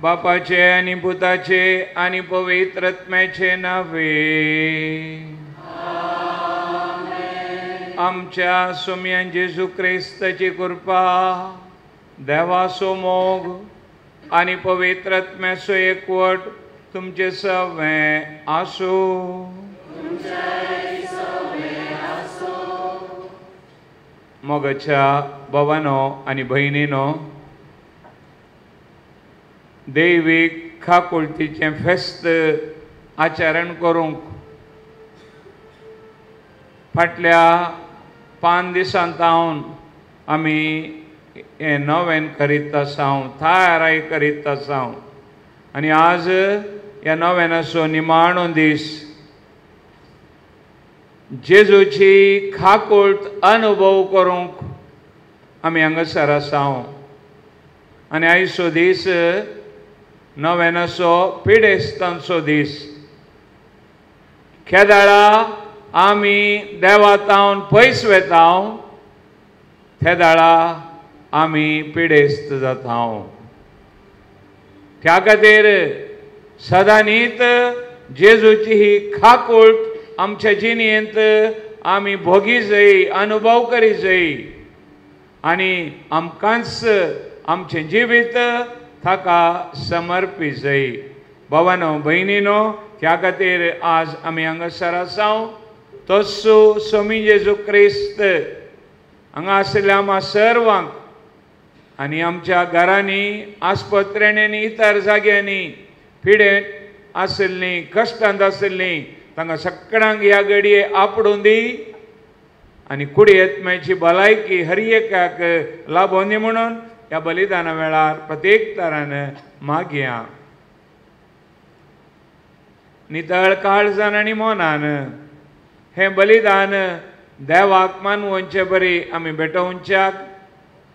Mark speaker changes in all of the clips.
Speaker 1: बापाचे आणि पुताचे आणि पवित्र आत्म्याचे नावे. आमच्या सोम्यान जेजू ख्रिस्ताची कृपा, देवाचो मोग आणि पवित्र आत्म्याचो एकवट तुमचे सगळे आसो. मोगाच्या भावानो आणि भयणीनो, दैवीक खाकुळतीचे फेस्त आचरण करूंक फाटल्या 5 दिसांतावन आमी हे नवें करीत आसां, थाराय करीत आसां. आनी आज ह्या नवेनाचो निमाणो दीस जेजूची खाकुळत अनुभव करूंक आमी हांगासर आसां. आनी आयचो दीस नवेनाचो पिडेस्तांचो दीस. केदाळा आमी देवातावन पयस वेता, त्या दाळा आमी पिडेस्त जाता. त्या खातीर सदांच जेजूची ही खाकुळत आमच्या जिणेंत आमी भोगी जाय, अनुभव करी जाय आनी आमकांच आमचे जिवीत ताका समर्पी जाय. भावानो भयणीनो, त्या खातीर आज आमी हांगासर आसां. तसो स्वामी जेजू ख्रिस्त हांगा आशिल्ल्या आम्हा सर्वांक आनी आमच्या घरांनी, आस्पत्र्यांनी आनी इतर जाग्यांनी पिडेंत आशिल्लीं, कश्टांत आशिल्लीं तांकां सगळ्यांक ह्या घडये आपडून दी आनी कुडी आत्म्याची भलायकी हर एकाक लाभों दी म्हणून ह्या बलिदाना वेळार प्रत्येक तरान मागया. नितळ काळजान आनी मोनान हे बलिदान देवाक मानवचे बरी आमी भेटोवच्याक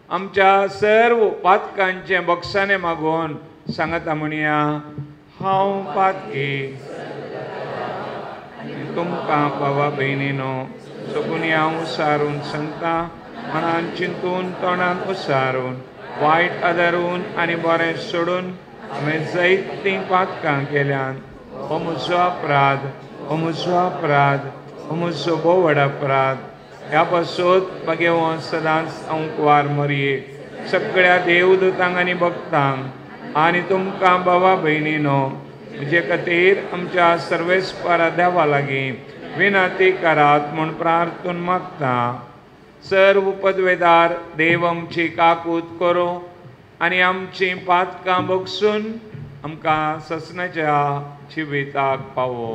Speaker 1: आमच्या सर्व पातकांचे बक्षाने मागून सांगता म्हणया. हांव पातकी तुमकां भावा भयणीनो, सगुनी हांव सारून सांगता, मनान चिंतून तोंडान उसारून वायट आदारून आनी बरें सोडून हांवें जायतीं पातकां केल्यान. हो म्हजो अपराध, हो म्हजो अपराध, हो म्हजो भोव व्हड अपराध. ह्या पासून मागे हो सदांच हांव वार मरये सगळ्या देवदूतांक आनी भक्तांक आनी तुमकां भावा भयणीनो म्हजे खातीर आमच्या सर्वेस्परा देवा लागीं विनंती करात म्हूण प्रार्थून मागता. सर्व पदवेदार देव आमची काकूत करूं आनी आमची पातकां बगसून आमकां ससनाच्या जिविताक पावो.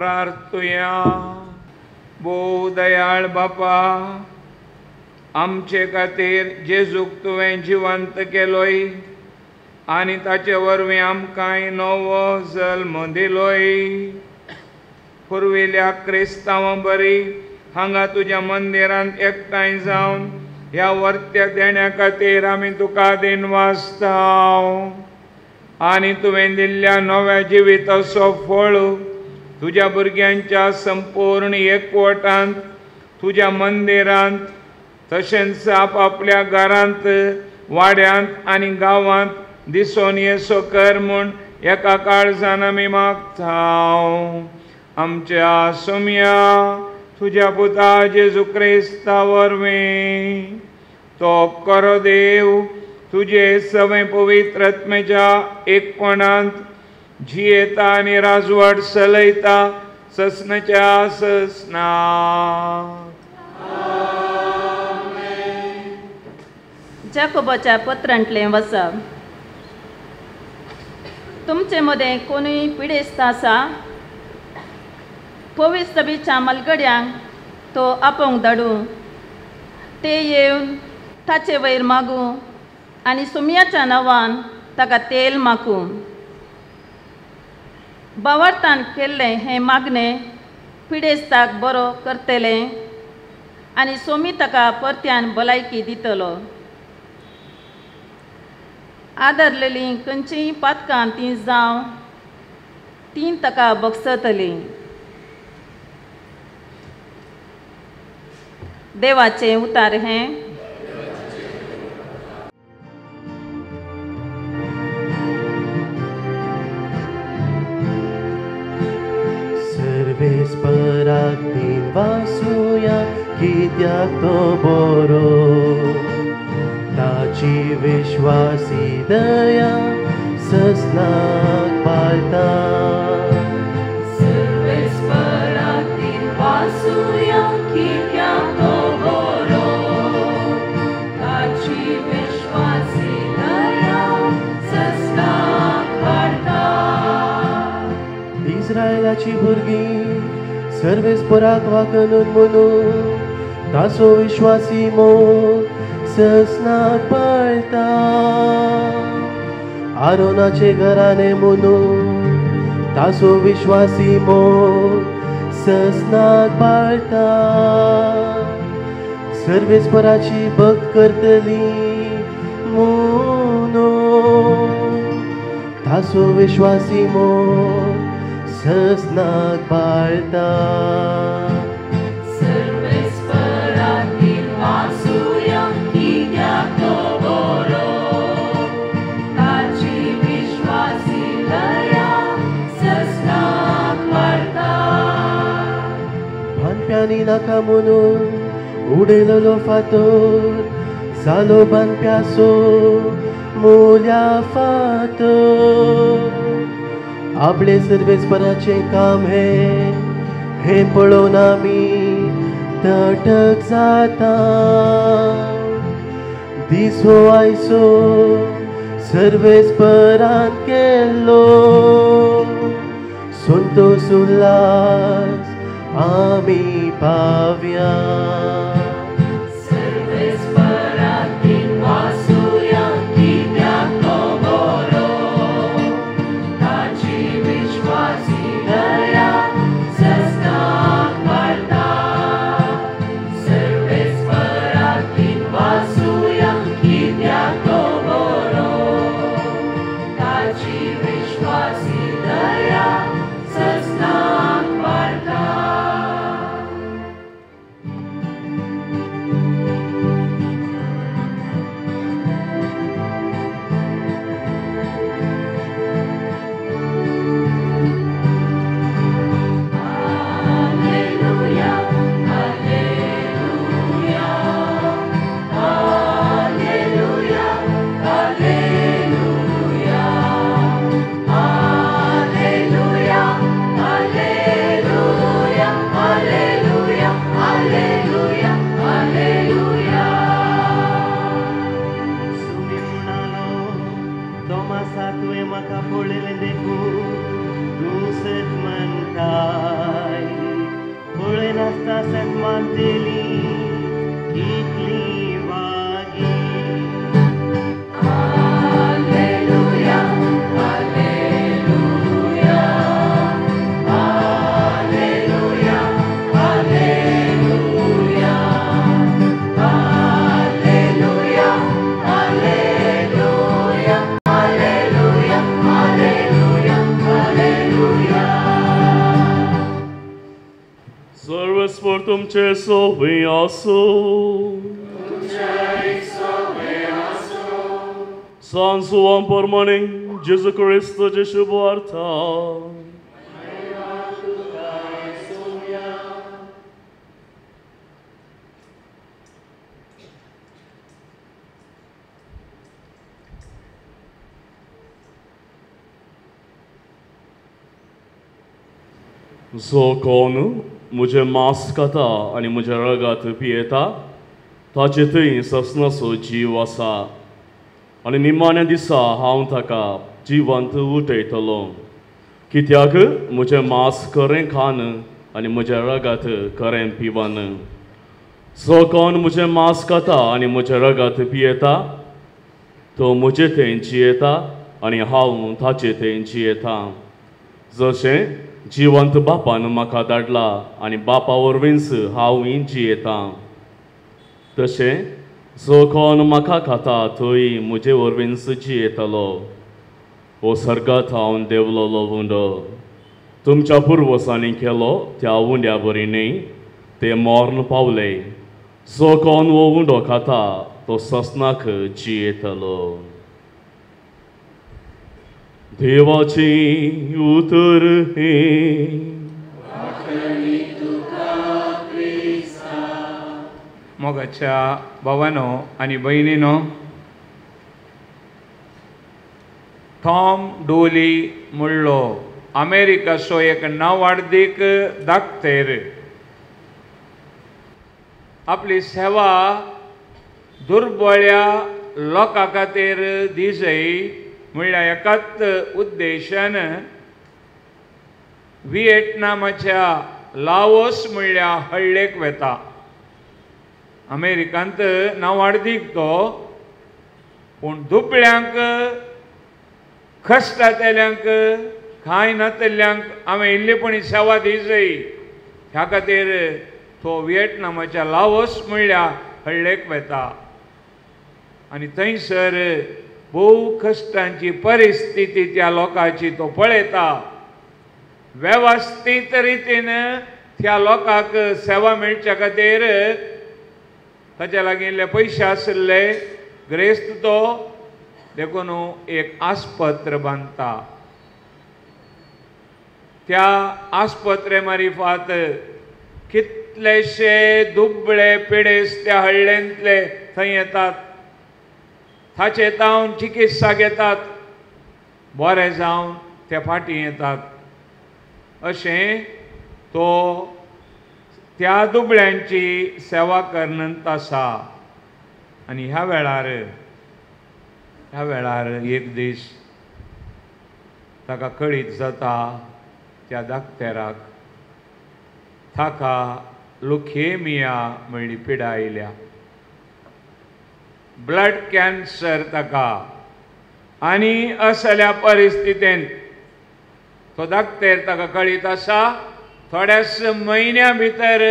Speaker 1: प्रार्थुया. भोव दयाळ बापा, आमचे खातीर जेजूक तुवें जिवंत केलोय आनी ताचे वरवीं आमकां नवो जल्म दिलोय. पुर्विल्ल्या क्रिस्तांवां बरी हांगा तुज्या मंदिरांत एकठांय जावन ह्या वर्त्या देण्या खातीर आमी तुका दिन वाजताव. आनी तुवें दिल्ल्या नव्या जिविताचो फळ तुज्या भुरग्यांच्या संपूर्ण एकवटांत तुज्या मंदिरांत तशेंच आपापल्या घरांत वाड्यांत आनी गांवांत दिसोन येसो कर म्हूण एका काळजान आमी मागताव. आमच्या सोम्या तुज्या पुता जेजू क्रिस्ता वरवीं तो खरो देव तुजे सगळे पवित्र आत्म्याच्या एकपणांत जियेता आनी राजवट चलयता ससनाच्या ससना.
Speaker 2: जाकोबाच्या पत्रांतलें वचप. तुमचे मदें कोणूय पिडेस्त आसा, पवित्र बीच्या मलगड्यांक तो आपोवंक धाडूं, ते येवन ताचे वयर मागूं आनी सुमयाच्या नांवान ताका तेल मागूं. बावार्थान केल्लें हें मागणें पिडेस्ताक बरो करतलें आनी सोमी ताका परत्यान भलायकी दितलो. आदरलेलीं खंयचीय पातकां तीं जावं तीं ताका बक्षतलीं. देवाचें उतार हें.
Speaker 3: सर्वेस्पराक दिन वासुया कित्याक तो बरो. ताची विश्वासी दया ससनाक पाळटा.
Speaker 2: सर्वेस्पराक दिन वासुया कित्याक तो बरो. ताची विश्वासी दया ससनाक पाळटा.
Speaker 3: इस्रायलाची भुरगीं सर्वेस्पराक वाकनून म्हणून ताचो विश्वासी मोग ससनाक पाळटा. आरोनाचे घराणे म्हणून ताचो विश्वासी मोग ससनाक पाळटा. सर्वेस्पराची भक्त करतली म्हणून ताचो विश्वासी मोग ससनाक पाळटा.
Speaker 2: सर्वेस्पराक दिन वासुया कित्याक तो बरो. ताची विश्वासी दया ससनाक पाळटा.
Speaker 3: बांदप्यांनी नाका म्हणून उडयलेलो फातर जालो बांदप्याचो मोल्या फातर. आपले सर्वेस्पराचें काम हे पळोवन आमी तटक जाता. दीस हो आयचो सर्वेस्परान केल्लो संतोष उल्हास आमी पावया.
Speaker 2: सर्वेस्पराक दिन वासुया कित्याक तो बरो. ताची विश्वासी दया ससनाक पाळटा. सर्वेस्पराक दिन वासुया कित्याक तो बरो. ताची विश्वासी दया ससनाक पाळटा.
Speaker 3: बांधलेली कितली वागी
Speaker 4: सर्वस्वर तुमचे सोवे असो. सांसुवां परमाने जेजू क्रिस्ताचे शुभार्थ जो कोण मुझे मांस खाता आणि म्हज्या रगात पियेता ताचे थंय ससनाचो जीव आसा आनी निमाण्या दिसा हांव ताका जिवंत उठयतलो. कित्याक म्हजें मांस खरें खान आनी म्हज्या रगात खरें पिवन. जो कोण म्हजें मांस खाता आनी म्हज्या रगात पियेता तो म्हजे थंय जियेता आनी हांव ताचे थंय जियेता. जशें जिवंत बापान म्हाका धाडला आनी बापा वरवींच हांवूय जियेतां तशें जो कोण म्हाका खाता तोय म्हजे वरवींच जियेतलो. हो सर्गांत हांव देंवलोलो उंडो तुमच्या पुर्वसांनी केलो त्या उंड्या बरीनी ते मॉर्न पावले. जो कोण हो उंडो खाता तो ससनाक जियेतलो. देवाची उतर हे
Speaker 1: मोगाच्या भावानो आनी भयणीनो, टॉम डोली म्हणलो अमेरिकाचो एक नांवाडीक धाकटेर आपली सेवा दुर्बळ्या लोकां खातीर दिसय म्हणल्यार एकाच उद्देशान व्हिएटनामाच्या लाओस म्हणल्या हळ्ळेक वेता. अमेरिकांत नांवाडीक तो, पूण दुबळ्यांक कश्टांतल्यांक कांय नातल्यांक हांवें इल्लेपणी सेवा दिसय ह्या खातीर तो व्हिएटनामाच्या लाओस म्हणल्या हळ्ळेक वेता आनी थंयसर भोव कश्टांची परिस्थिती त्या लोकांची तो पळयता. वेवस्थीत रितीन त्या लोकांक सेवा मेळच्या खातीर ताचे लागीं इल्ले पयशे आशिल्ले ग्रेस्त तो देखून एक आस्पत्र बांदता. त्या आस्पत्रे मार्फत कितलेशे दुबळे पिडेस्त त्या हळ्ळेंतले थंय येतात. ताचे तावन चिकित्सा घेतात, बरे जावन ते फाटीं येतात. अशें तो त्या दुबळ्यांची सेवा करनंत आसा. आनी ह्या वेळार एक दीस ताका कळीत जाता त्या धाकटेराक ताका लुकेमिया म्हणली पिडा आयल्या. ब्लड कॅन्सर ताका आनी असल्या परिस्थितींत तो धाकटेर ताका कळीत आसा थोड्याच म्हयन्या भितर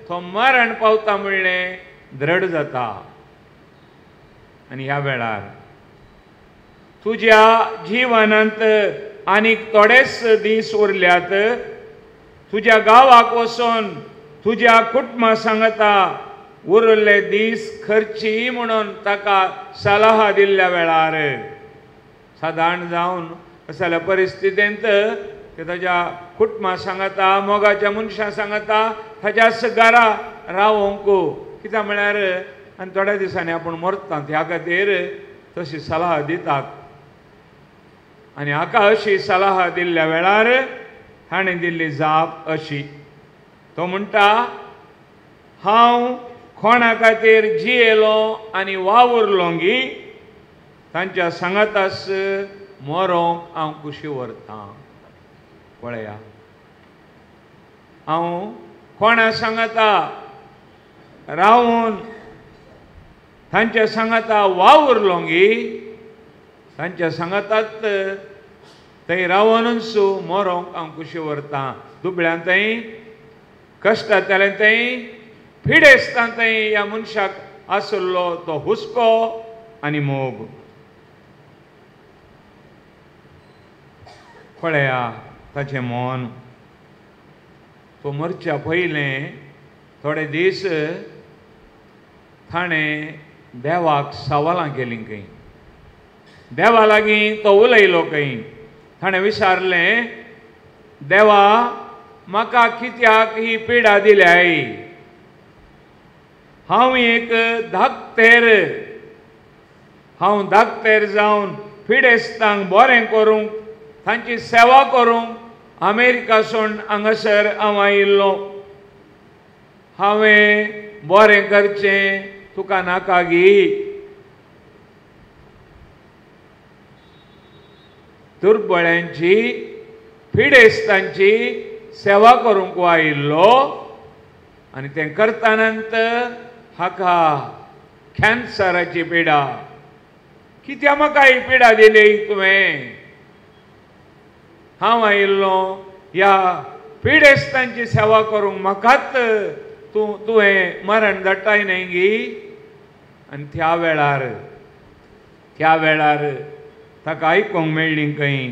Speaker 1: तो मरण पावता म्हणलें दृढ जाता. आनी ह्या वेळार तुज्या जिवनांत आनीक थोडेच दीस उरल्यात. तुज्या गांवाक वचून तुज्या कुटुंबा सांगता उरले दीस खर्ची म्हणून ताका सलाह दिल्ल्या वेळार सादारण जावन असल्या परिस्थितींत ते ताच्या कुटुंबा सांगता, मोगाच्या मनशां सांगता ताच्याच घरा रावंक. कित्याक म्हळ्यार आनी थोड्या दिसांनी आपूण मरतात ह्या खातीर तशी सलाह दितात. आनी हाका अशी सलाह दिल्ल्या वेळार हाणें दिल्ली जाप अशी. तो म्हणटा, हांव कोणा खातीर जियेलो आनी वावुरलो गी तांच्या सांगातास मरोंक हांव कुशी व्हरतां. पळया, हांव कोणा सांगता रावून तांच्या सांगाता वावुरलोंगी तांच्या सांगातात थंय रावनूच मोरोंक हांव कुशी व्हरता. दुबळ्यान थंय कश्टांतल्यान थंय फिडेस्तान थंय ह्या मनशाक आसलो तो हुस्को आनी मोग. पळया ताचें मन. तो मरच्या पयलें थोडे दीस ताणें देवाक सवालां केलीं खंय. देवा लागीं तो उलयलो खंय. ताणें विचारलें, देवा म्हाका कित्याक ही पिडा दिल्याय? हांव एक धाकटेर जावन फिडेस्तांक बरें करूंक तांची सेवा करूंक अमेरिकासून हांगासर हांव आयिल्लो. हांवें बरें करचें तुका नाका गी. दुर्बळ्यांची फिडेस्तांची सेवा करूंक आयिल्लो आनी तें करतानांत हाका कॅन्सराची पिडा. कित्याक म्हाका ही पिडा दिली तुवें? हांव आयिल्लो ह्या पिडेस्तांची सेवा करूंक, म्हाकाच तुवें मरण धाडटाय न्हय गी. आनी त्या वेळार ताका आयकूंक मेळ्ळीं खंय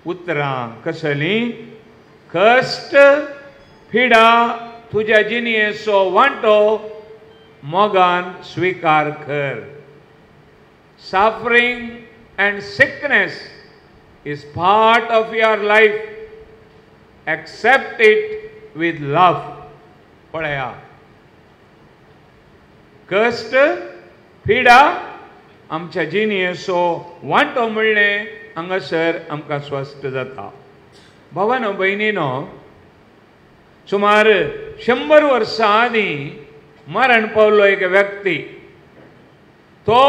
Speaker 1: उतरां कसलीं, कश्ट पिडा तुज्या जिणेचो वांटो मोगान स्विकार कर. Suffering and sickness is part of your life. Accept it with love. पळया, कश्ट पिडा आमच्या जिणेचो वांटो म्हणलें हांगासर आमकां स्वस्थ जाता. भावानो भयणीनो, सुमार 100 वर्सां आदीं मरण पावलो एक व्यक्ती. तो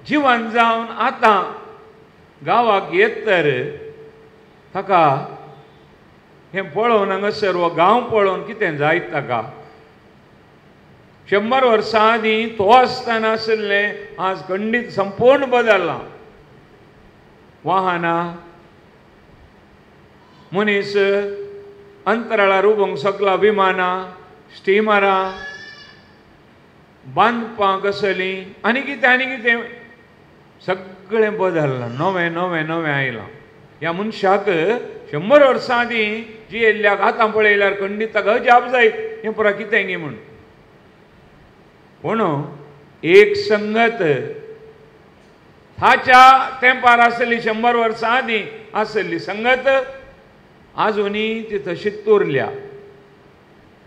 Speaker 1: जिवन जावन आतां गांवाक येतर ताका हें पळोवन हांगासर हो गांव पळोवन कितें जायत ताका. 100 वर्सां आदीं तो आसतना आशिल्लें आज खंडीत संपूर्ण बदल्लां. वाहनां, मनीस अंतराळार उबोवंक शकला, विमानां, स्टिमरां, बांदपां कसलीं आनी कितें सगळें बदल्लां. नवें आयलां. ह्या मनशाक 100 वर्सां आदीं जियेल्ल्याक आतां पळयल्यार खंडीत ताका अजाप जायत, हें पळय कितें गे म्हूण. पूण एक संगत ताच्या तेंपार आसली 100 वर्सां आदीं आसली संगत आजुनी ती तशीच उरल्या.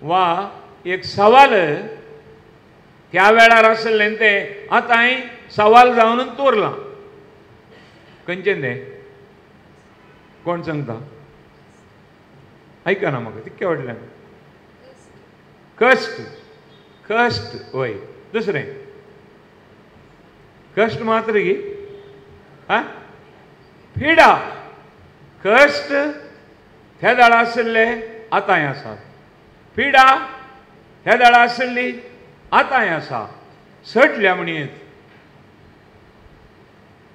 Speaker 1: वा एक सवाल त्या वेळार आसलें तें आतांय सवाल जावनूच उरलां. खंयचें तें कोण सांगता? आयकना म्हाका तितके व्हडल्यान. कश्ट वय. दुसरें कश्ट मात्र गी. पिडा, कश्ट त्या दाळा आसले आतांय आसात. पिडा त्या दाळा आसली आतांय आसा. सटल्या म्हणीत.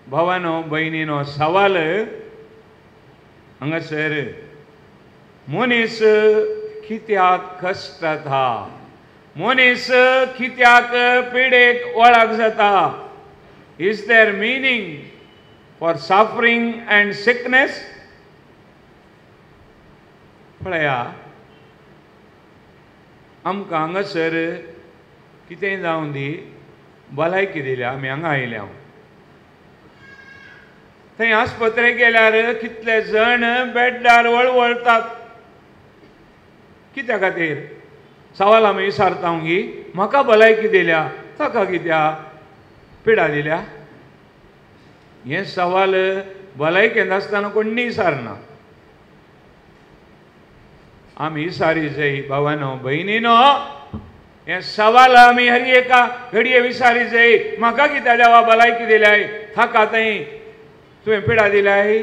Speaker 1: भावानो भयणीनो, सवाल हांगासर मनीस कित्याक कश्टांत आहा, मनीस कित्याक पिडेक वळख जाता. Is there meaning for suffering and sickness? पळया, आमकां हांगासर कितेंय जावं दी, भलायकी दिल्या आमी हांगा आयल्या. थंय आस्पत्रेक गेल्यार कितले जण बेड्डार वळवळटात. कित्या खातीर? सवाल आमी विचारता गी. म्हाका भलायकी दिल्या, ताका कित्याक पिडा दिल्या? हे सवाल भलायकेंत आसतना कोणी विचारना. आमी विचारी जाय. भावानो भयणीनो, हे सवाल आमी हर एका घडये विचारी जाय. म्हाका कित्याक देवा भलायकी दिल्याय? ताका थंय तुवें पिडा दिल्याय?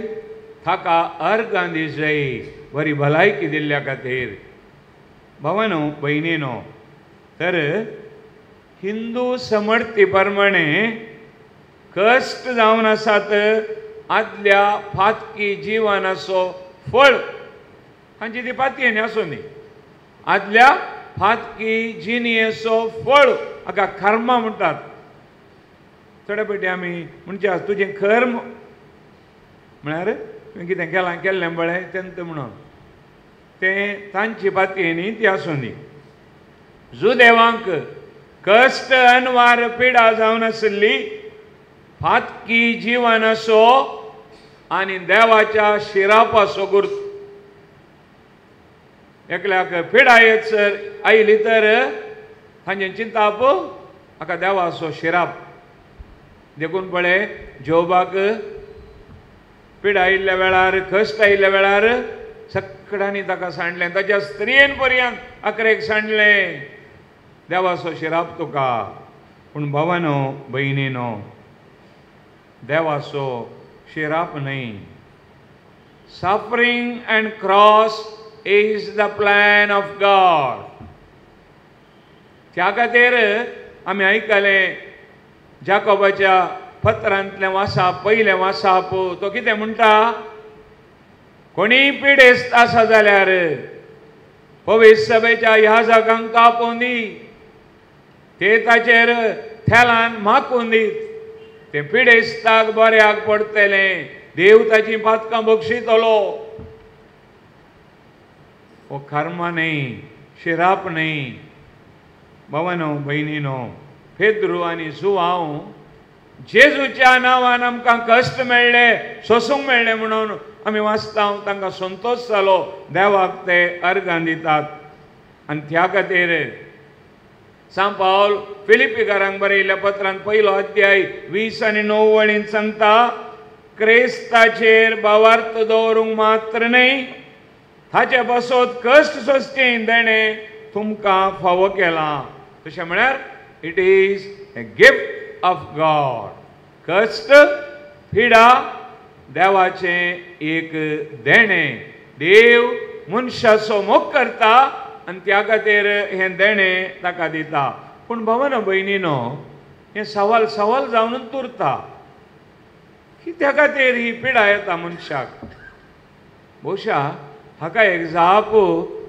Speaker 1: ताका अर्गां दी जाय बरी भलायकी दिल्ल्या खातीर. भावानो भयणीनो, तर हिंदू समर्थी प्रमाणे कष्ट जावन आसात आदल्या फातकी जिवनाचो फळ हांची ती पातयेनी आसूं न्ही आदल्या फातकी जिणयेचो फळ हाका कर्म म्हणटात. थोडे फावटी आमी म्हणचे तुजें कर्म म्हळ्यार तुवें कितें केलां केल्लें बळें तेंत म्हणून तें तांची पातयेनी ती आसूं न्ही. जुदेवांक कश्ट अनवार पिडा जावन आशिल्ली फातकी जिवनाचो आनी देवाच्या शिरापाचो गुर्त. एकल्याक पिडा येसर आयली तर तांचे चिंताप हाका देवाचो शिराप. देखून पळय जोबाक पिडा आयिल्ल्या वेळार कश्ट आयिल्ल्या वेळार सगळ्यांनी ताका सांडलें ताच्या स्त्रियेन पर्यंत आखरेक सांडलें देवाचो शिराप तुका. पूण भावानो भयणीनो देवाचो शिराप न्हय. Suffering and cross is the plan of God. त्या खातीर आमी आयकलें जाकोबाच्या पत्रांतलें वाचप पयलें वाचप तो कितें म्हणटा कोणी पिडेस्त आसा जाल्यार पवित्र सभेच्या ह्या जागांक कापोवन दी ते ताचेर थेलान माकून दीत ते पिडेस्ताक बऱ्याक पडटलें देव ताची पातकां बक्षितलो. हो कर्म न्हय शिराप न्हय. भावानो भयणीनो पेद्रू आनी जुवांव जेजूच्या नांवान आमकां कश्ट मेळ्ळे सोसूंक मेळ्ळे म्हणून आमी वाचता तांकां संतोश जालो देवाक ते अर्गां दितात. आनी त्या खातीर सांत पावल फिलिपिकारांक बरयल्ल्या पत्रांत पयलो अध्याय 20 आनी 9 वळींत सांगता क्रिस्ताचेर भावार्थ दवरूंक मात्र न्हय ताचे बसत कश्ट सोंसचें देणें तुमकां फावो केलां. तशें म्हळ्यार it is a gift of God. कश्ट पिडा देवाचें एक देणें. देव मनशाचो मोग करता आनी त्या खातीर हें देणें ताका दिता. पूण भावानो भयणीनो हें सवाल जावनूच उरता कित्या खातीर ही पिडा येता मनशाक. भोवशा हाका एक जाप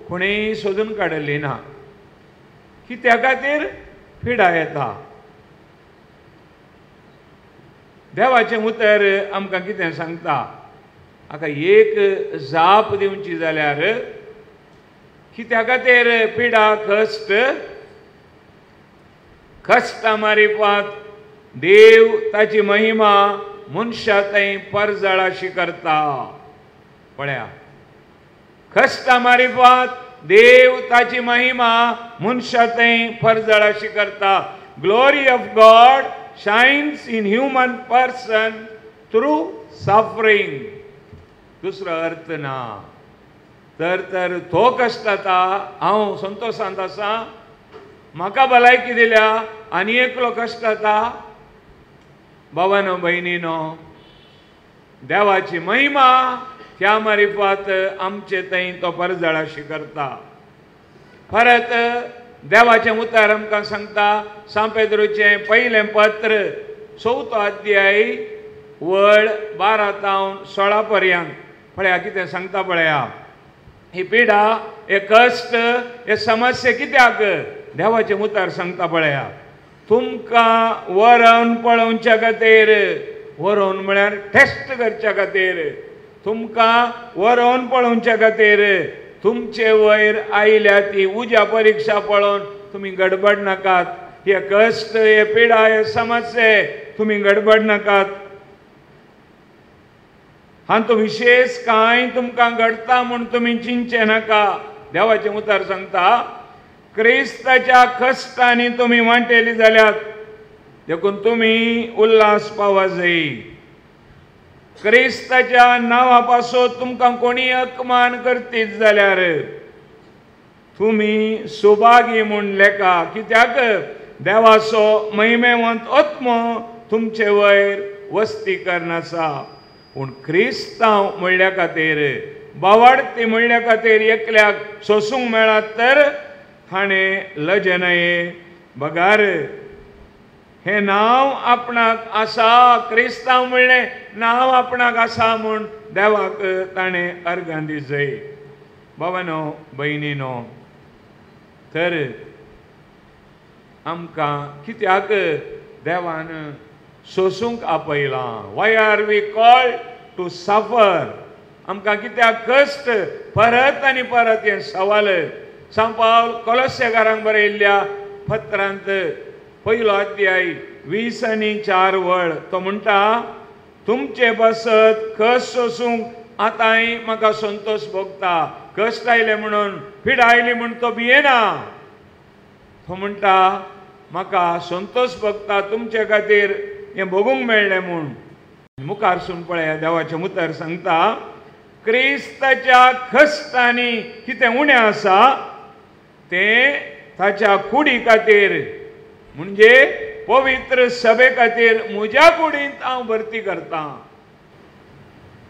Speaker 1: कोणेंय सोदून काडली ना कित्या खातीर पिडा येता. देवाचें उतर आमकां कितें सांगता हाका एक जाप दिवची जाल्यार कित्या खातीर पिडा कश्टा मारिपात देव ताची महिमा मनशा थंय परजळाशी करता. पळया कश्टा मारिपात देव ताची महिमा मनशा थंय परजळाशी करता. Glory of God shines in human person through suffering. दुसरो अर्थ ना. तर तो कश्ट जाता हांव संतोशांत आसा म्हाका भलायकी दिल्या आनी एकलो कश्ट जाता. भावानो भयणीनो देवाची महिमा त्या मारिफात आमचे थंय तो परजळाशी करता. परत देवाचें उतर आमकां सांगता सांत पेद्रूचें पयलें पत्र 4 अध्याय वळ 12 तावन 16 पर्यंत. पळया कितें सांगता पळया. ही पिडा हे कश्ट हे समस्या कित्याक देवाचें उतर सांगता पळया. तुमकां व्हरून पळोवच्या खातीर व्हरून म्हळ्यार टेस्ट करच्या खातीर तुमकां व्हरून पळोवच्या खातीर तुमचे वयर आयल्या ती उज्या परीक्षा पळोवन तुमी गडबड नाकात. हे कश्ट हे पिडा हे समस्या तुमी गडबड नाकात. हातूंत विशेष कांय तुमकां घडटा म्हूण तुमी चिंतचे नाका. देवाचें उतर सांगता क्रिस्ताच्या कश्टांनी तुमी वांटेली जाल्यात देखून तुमी उल्हास पावूंक जाय. क्रिस्ताच्या नांवा पासत तुमकां कोणी अपमान करतीत जाल्यार तुमी सुभागी म्हूण लेखा. कित्याक देवाचो महिमेवंत आत्मो तुमचे वयर वस्ती करनासा. पूण क्रिस्तांव म्हणल्या खातीर बावाडती म्हणल्या खातीर एकल्याक सोसूंक मेळत तर हाणें लज न्हय बगार हे नाव आपणाक आसा, क्रिस्तांव म्हणलें नाव आपणाक आसा म्हूण देवाक ताणें अर्गां दिसय. भावांनो भयणीनो, तर आमकां कित्याक देवान सोसूंक आपयलां? Why are we called to suffer? आमकां कित्याक कश्ट परत आनी परत हें सवाल. सांत पावल कोलोस्सेकारांक बरयल्ल्या पत्रांत 1 अध्याय 20 आनी 4 वळ तो म्हणटा, तुमचे बसत कश्ट सोसूंक आतांय म्हाका संतोष भोगता. कश्ट आयले म्हणून, पीड आयली म्हूण तो भियेना. तो म्हणटा म्हाका संतोष भोगता तुमचे खातीर हें भोगूंक मेळ्ळें म्हूण. मुखारसून पळया, देवाचें उतर सांगता, क्रिस्ताच्या कश्टांनी कितें उणें आसा तें ताच्या कुडी खातीर म्हणजे पवित्र सभे खातीर म्हज्या कुडींत हांव भरती करतां.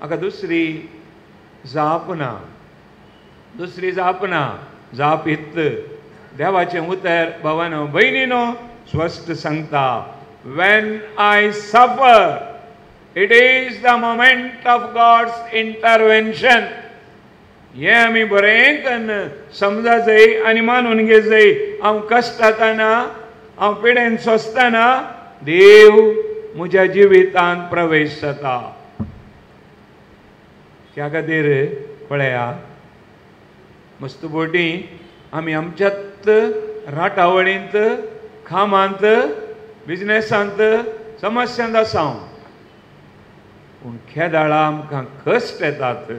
Speaker 1: हाका दुसरी जाप ना, दुसरी जाप ना. जाप हित देवाचें उतर भावांनो भयणीनो स्पश्ट सांगता, when I suffer, it is the moment of God's intervention. हे आमी बरें कन्न समजा जाय आनी मानून घे जाय. हांव कश्टांतना, हांव पिडेन सोंसतना देव म्हज्या जिवितांत प्रवेश जाता. त्या खातीर पळया, मस्तुबोटी आमी आमच्यात राटावळींत, कामांत, बिजनेसांत, समस्यांत आसां, पूण खेदाळा आमकां कश्ट येतात,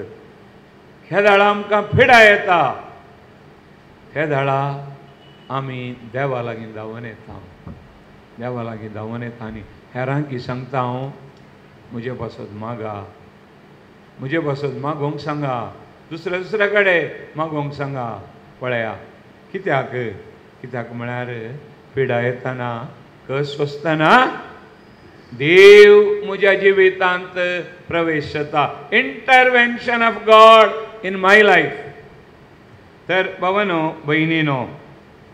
Speaker 1: खेदाळा आमकां पिडा येता, खेदाळा आमी देवा लागीं धांवन येता, देवा लागीं धांवन येता आनी हेरांकी सांगता, हांव म्हजे पासत मागा, म्हजे पासत मागोंक सांगा, दुसऱ्या कडेन मागोंक सांगा. पळया कित्याक? कित्याक म्हळ्यार पिडा येतना, कश्ट सोंसतना देव म्हज्या जिवितांत प्रवेश जाता. Intervention of God in my life. तर भावांनो भयणीनो,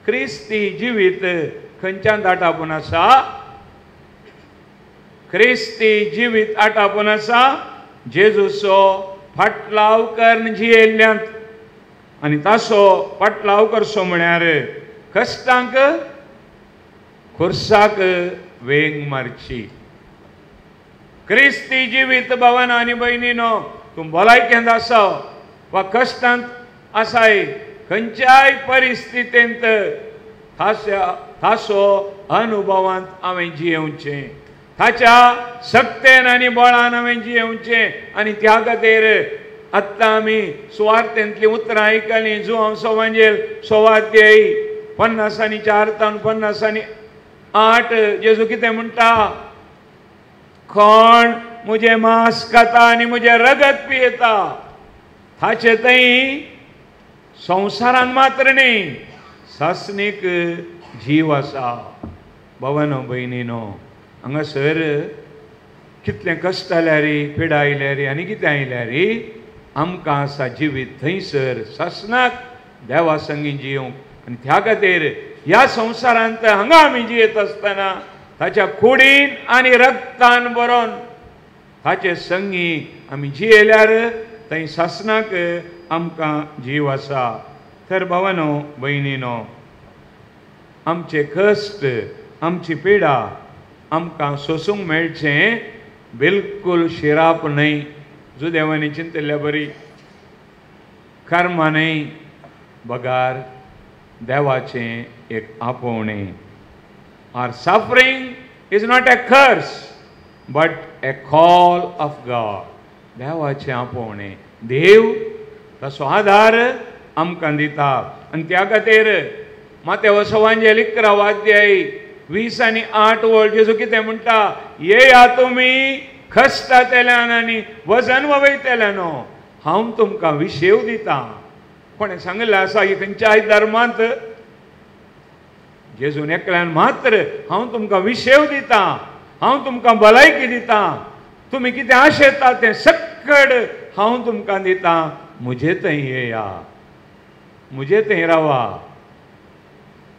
Speaker 1: क्रिस्ती जिवीत खंयच्यान आटापून आसा? क्रिस्ती जिवीत आटापून आसा जेजूचो फाटलाव करून जियेल्ल्यांत. आनी ताचो फाटलाव करचो म्हळ्यार कश्टांक, खुर्साक वेग मारची. क्रिस्ती जिवीत भावांनो आनी भयणीनो, तूं भलायकेंत आसा वा कश्टांत आसाय, खंयच्याय परिस्थितींत ताचो अनुभवांत हांवें जियेवचें, ताच्या सक्तेन आनी बळान हांवें जियेवचें. आनी त्या खातीर आत्तां आमी सुवार्थेंतलीं उतरां आयकलीं. जुआंव सवांजेल 6 अध्याय 50 आनी 4 तावन 50 आनी 8 जेजू कितें म्हणटा? कोण म्हजें मांस खाता आनी म्हजें रगत पियेता ताचे थंय संवसारान मात्र न्ही, सासणीक जीव आसा. भावांनो भयणीनो, हांगासर कितलें कश्ट आयल्यार, पिडा आयल्यार आनी कितें आयल्यार आमकां आसा जिवीत थंयसर सासणाक देवा संगी जियोंक. आनी त्या खातीर ह्या संवसारांत हांगा आमी जियेत आसतना ताच्या कुडीन आनी रक्तान बरोवन ताचे संगी आमी जियेल्यार थंय सासणाक आमकां जीव आसा. तर भावांनो भयणीनो, आमचे कश्ट, आमची पिडा आमकां सोसूंक मेळचें बिलकूल शिराप न्हय, जो देवानी चिंतल्या बरी, कर्मा न्हय, बगार देवाचें एक आपोवणें. Or suffering is not a curse but a call of God. देवाचें आपोवणें, देव ताचो आधार आमकां दिता. आनी त्या खातीर मातेव सवांजेल 11 अध्याय 20 आनी 8 वळ जेजू कितें म्हणटा? येया तुमी कश्टांतल्यान आनी वजन वयतल्यानो, हांव तुमकां विशेव दितां. कोणें सांगलें आसा की खंयच्याय धर्मांत जेजून एकल्यान मात्र हांव तुमकां विशेव दितां, हांव तुमकां भलायकी दितां, तुमी कितें आशेता तें सक्कड हांव तुमकां दितां, म्हजे थंय येया, म्हजे थंय रावा.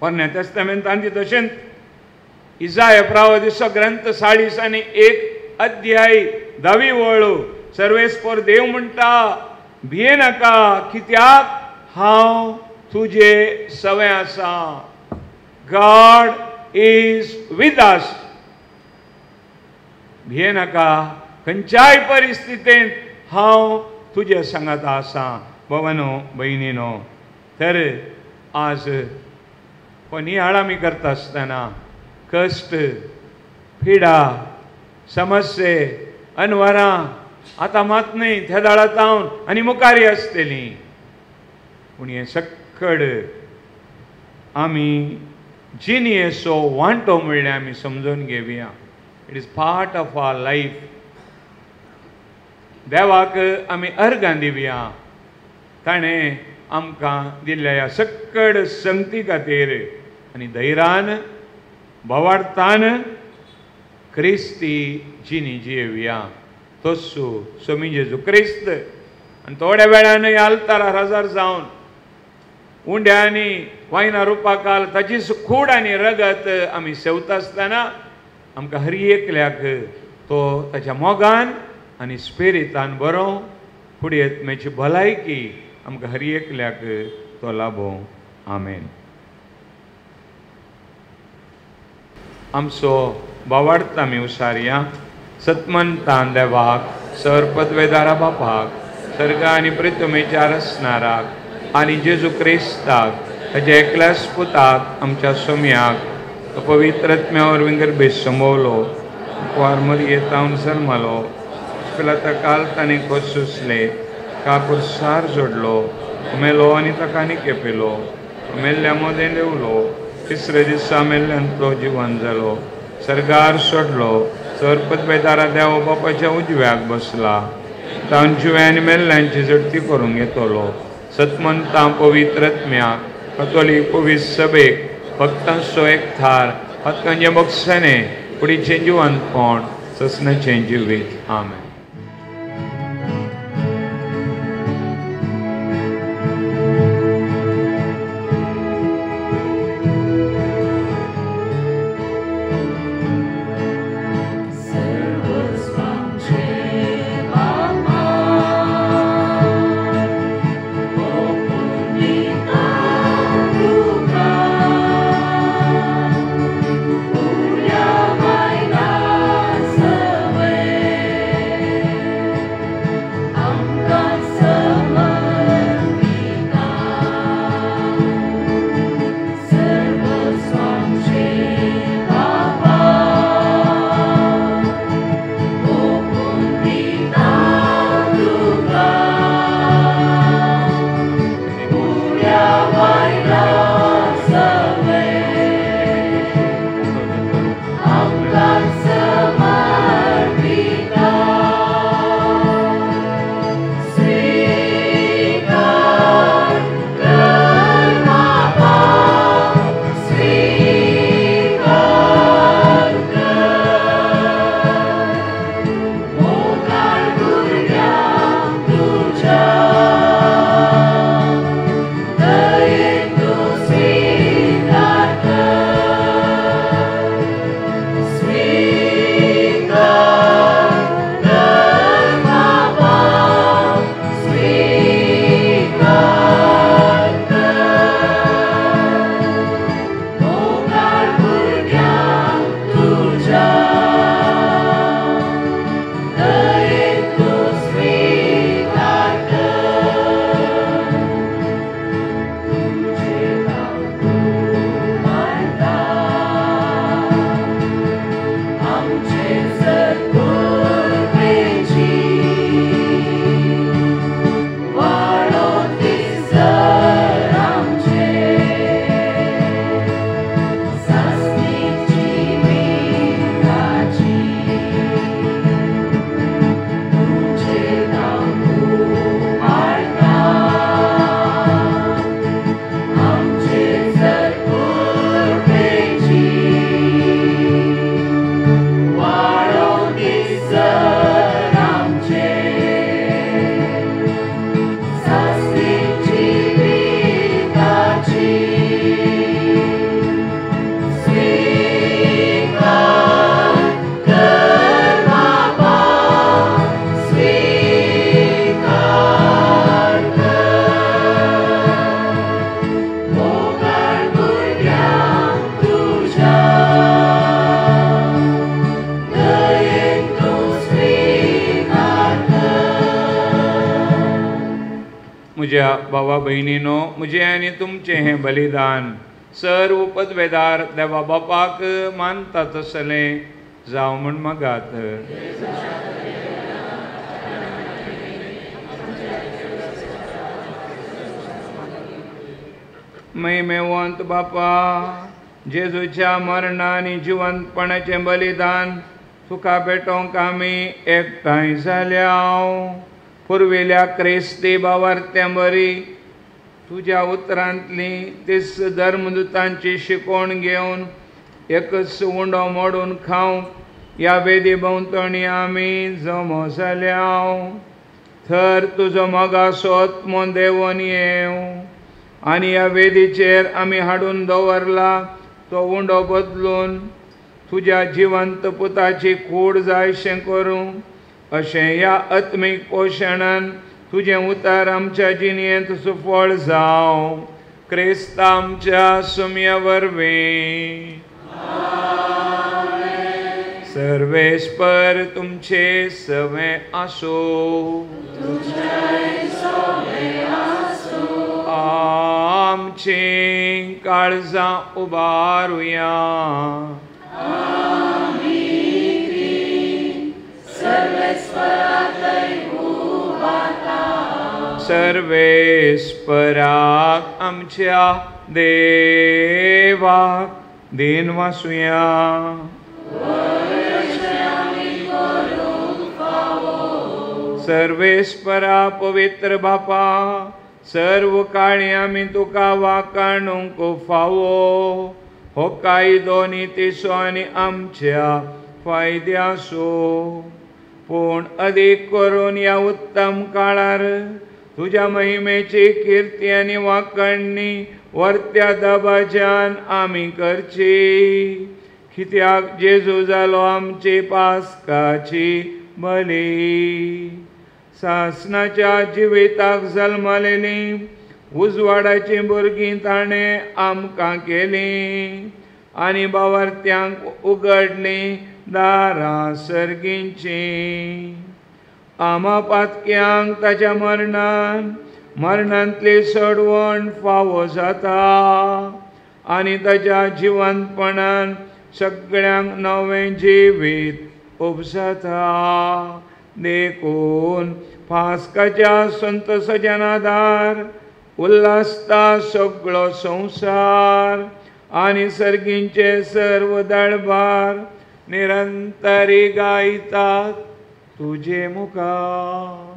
Speaker 1: पोरण्या तेस्तामेंतांत तशेंच इसाया प्रावदिसो ग्रंथ 40 अध्याय 10 वळू सर्वेस्पर देव म्हणटा भिये नाका कित्याक हांव तुजे सवे आसा. God is with us. भिये नाका खंयच्याय परिस्थितींत हांव तुजे सांगात आसा. भवनो भयणीनो, तर आज नियाळ आमी करता आसतना कश्ट पिडा समस्ये अनवरां आतां मात न्ही त्या दाळांत आनी मुखारी आसतलीं, पूण हें सक्कड आमी जिनियेचो वांटो म्हणल्यार आमी समजून घेवया. It is part of our life. देवाक आमी अर्गां दिवया. ताणें आमकां दिल्ल्या ह्या सक्कड संगती खातीर आनी धैर्यान भवार्थान क्रिस्ती जिणी जियेवया. तोसू स्वामी जेजू क्रिस्त. आनी थोड्या वेळान आल्तारार हजर जावन उंड्या आनी वायना रुपाकाल ताचीच खूड आनी रगत आमी सेवता आसतना आमकां हर एकल्याक तो ताच्या मोगान आनी स्पिरितान बरो फुडें येतमेची भलायकी आमकां हर एकल्याक तो लाभो. आमेन. आमचो भावार्थ आमी उसारया. सतमंतान देवाक सर पदवेदारा बापाक सर्ग आनी पृथ्वीच्या रचणाराक आनी जेजू क्रिस्ताक ताच्या एकल्याच पुताक आमच्या सोम्याक पवित्रत्म्यावर विंगर बेस संभोवलो कुवार मरयेतावन जल्मलो पिलाता काल ताणें कोसुसले काकूर सार जोडलो मेलो आनी ताका आनी केपेलो मेल्ल्या मोदें देवलो तिसरे दिसा मेल्ल्यान तो जिवन जालो सर्गार सोडलो सर पदवेदारा देव बापाच्या उजव्याक बसला तावन जिव्यान मेल्ल्यांची झडती करूंक येतलो सतमंता पवित्रत्म्याक कथोलीक पवित्र सभेक भक्तांचो एक थार हक्कांचे बक्षणे फुडेंचें जिवंतपण ससनाचें जिवीत. आमेन. भावा बहिणीनो, मुझे आणि तुमचे हे बलिदान सर्व पदवेदार देवा बापाक मानता तसले जावं म्हण मागात. महिमेवंत बापा, जेजूच्या मरण आणि जिवंतपणाचे बलिदान तुका भेटोवंक आमी एकठांय जाल्या. पुरविल्या क्रिस्ती भावार्थ्यां बरी तुज्या उतरांतली तीस धर्मदुतांची शिकवण घेवन एकच उंडो मोडून खावंक ह्या वेदी भोंवतणी आमी जमो जाल्या. थर तुजो मोगाचो आत्मो देंवन येवं आनी ह्या वेदीचेर आमी हाडून दवरला तो उंडो बदलून तुज्या जिवंत पुताची कूड जायशें करूं. अशें ह्या आत्मीक पोशणान तुजें उतार आमच्या जिणेंत सुफळ जावं. क्रिस्त आमच्या सुमया वरवीं. सर्वेस्पर तुमचे सवे आसो. आमची काळजां उबारुया. सर्वेस्पराक आमच्या देवाक दिन वासुया. सर्वेस्परा पवित्र बापा, सर्व काळी आमी तुका वाकाणूंक फावो. हो कायदो नितीसो आनी आमच्या फायद्याचो. पूण अदीक करून ह्या उत्तम काळार तुज्या महिमेची किर्ती आनी वाकणणी वर्त्या दबाज्यान आमी करची. कित्याक जेजू जालो आमची पास्काची बली. सासणाच्या जिविताक जल्मलेली उजवाडाची भुरगीं ताणें आमकां केली आनी भावार्थ्यांक उगडली दारां सर्गींची. आमा पातक्यांक ताच्या मरणांतली सडवण फावो जाता आनी ताच्या जिवंतपणान सगळ्यांक नवें जिवीत उपजता. देखून पास्काच्या संत सजनादार उल्हासता सगळो संसार आनी सर्गींचे सर्व दळबार निरंतरी गायतात तुझे मुखार.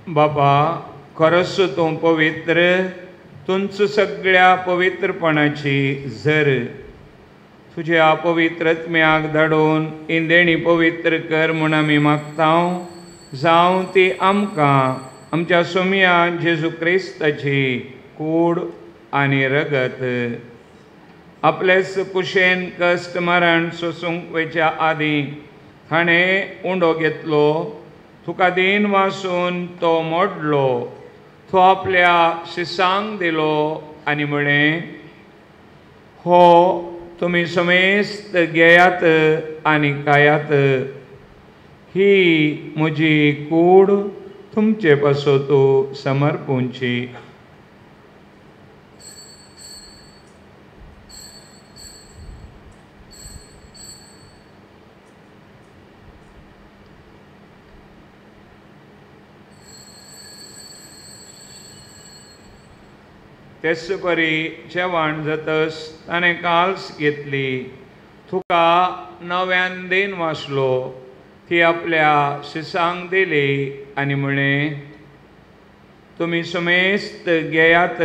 Speaker 1: बाबा, खरोच तूं पवित्र, तुंच सगळ्या पवित्रपणाची झर. तुज्या पवित्रत्म्याक धाडून इंदेणी पवित्र कर म्हूण आमी मागता. जावं ती आमकां आमच्या सोम्या जेजू क्रिस्ताची कूड आनी रगत आपलेच कुशेन कश्ट मरण सोसूंक वयच्या आदीं ताणें उंडो घेतलो. तुका दिन वासून तो मोडलो. तो आपल्या शिसांक दिलो आनी म्हळें, हो तुमी समेस्त घेयात आनी खायात. ही म्हजी कूड. तुमचे पासो तूं समर्पूंची. तेच परी जेवण जातस ताणें काल्स घेतली, तुका नव्यान देन वाचलो, ती आपल्या शिसांक दिली आनी म्हळें, तुमी सुमेस्त घेयात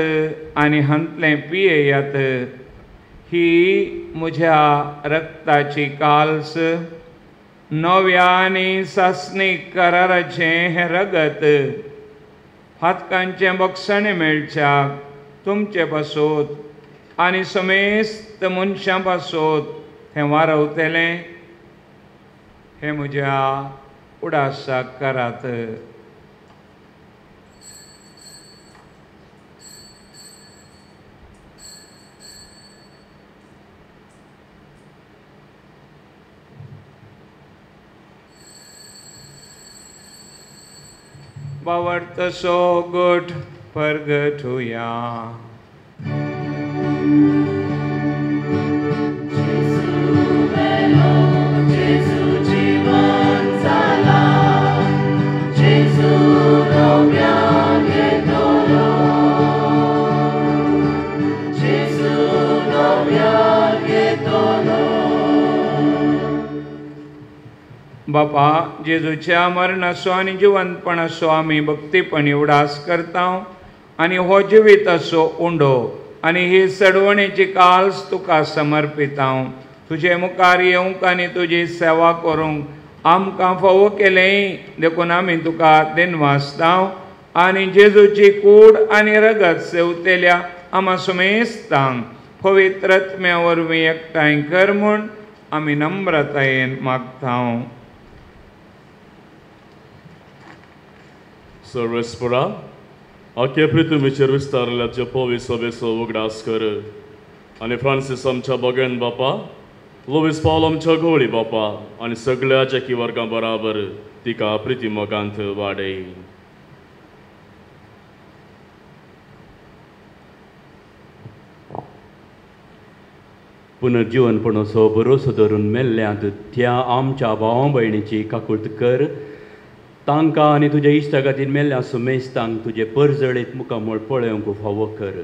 Speaker 1: आनी हंतलें पियेयात, ही म्हज्या रक्ताची काल्स, नव्या आनी सासणीक कराराचें हें रगत, फातकांचें बक्षणें मेळच्याक तुमचे पासोत आनी समेस्त मनशां पासोत हें वारवतलें, हें म्हज्या उडासाक करात. बावडतसो गोठ परगटुया. बापा, जेजूच्या मरणाचो आनी जिवंतपणाचो आमी भक्तीपणी उडास करता आनी हो जिविताचो उंडो आनी ही सडवणेची काल्स तुका समर्पिता. तुजे मुखार येवंक आनी तुजी सेवा करूंक आमकां फावो केलें देखून आमी तुका दिनवासता आनी जेजूची कूड आनी रगत सेवतेल्या आमा सुमेस्तांक पवित्रत्म्या वरवीं एकठांय कर म्हूण आमी नम्रतायेन मागता.
Speaker 4: सर्वेस्परा आख्या पृथ्वीचेर विस्तारल्या जपोवी सभेचो उगडास कर आनी फ्रांसीस आमच्या बगेन बापा, लोवीस पावल आमच्या घोळी बापा आनी सगळ्या जॅकी वर्गां बराबर तिका प्रितीमोगांत वाडय.
Speaker 5: पुनर्जीवनपणाचो भरोसो धरून मेल्ल्यांत त्या आमच्या भावां भयणीची काकुळट कर. तांकां आनी तुज्या इश्टा खातीर मेल्ल्या सुमेस्तांक तुजे परजळेत मुखामोळ पळोवंक फावो कर.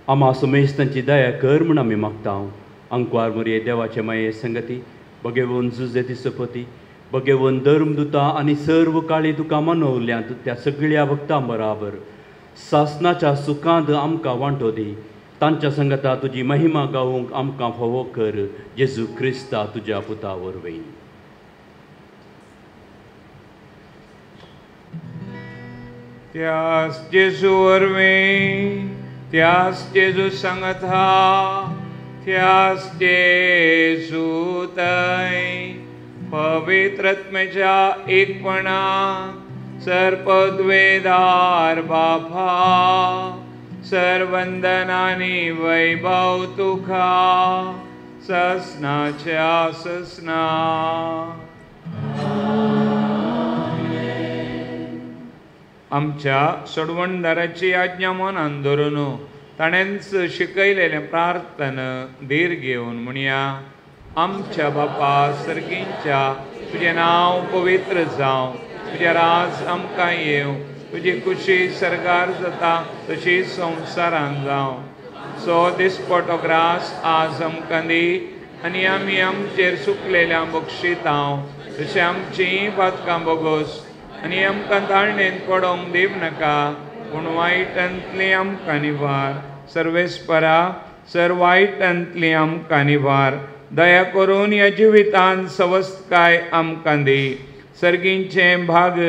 Speaker 5: आमा सुमेस्तांची दया कर म्हूण आमी मागता. अंकवार मरये देवाचे माये संगती, भगेवन जुजे दिसपती, भगेवन धर्मदुतां आनी सर्व काळी तुका मनवल्यांत त्या सगळ्या भक्तां बराबर सासणाच्या सुखांत आमकां वांटो दी. तांच्या संगता तुजी महिमा गावूंक आमकां फावो कर. जेजू क्रिस्ता तुज्या पुता वरवीं.
Speaker 1: त्यास जेजू वरवीं, त्यास जेजू संगता, त्यास जेजू थंय पवित्रत्मेच्या एकपणाक सरपदवेदार बापा, सर्वंदनानी वैभव तुका ससनाच्या ससना. आमच्या सोडवणदाराची आज्ञा मनान धरून ताणेंच शिकयलेलें प्रार्थन धीर घेवन म्हणया. आमच्या बापा सर्गींच्या, तुजें नांव पवित्र जावं, तुजें राज आमकां येवं, तुजी खुशी सरगार जाता तशी संवसारांत जावं. सो दिसपटो ग्रास आज आमकां दी आनी आमी आमचेर सुकलेल्या बक्षिता तशें आमचीं पातकां बोगोस आनी आमकां ताळणेंत पडोवंक दिव नाका, पूण वायटांतली आमकां निवार. सर्वेस्परा, सर वायटांतली आमकां निवार. दया करून ह्या जिवितांत सवस्तकाय आमकां दी. सर्गींचें भाग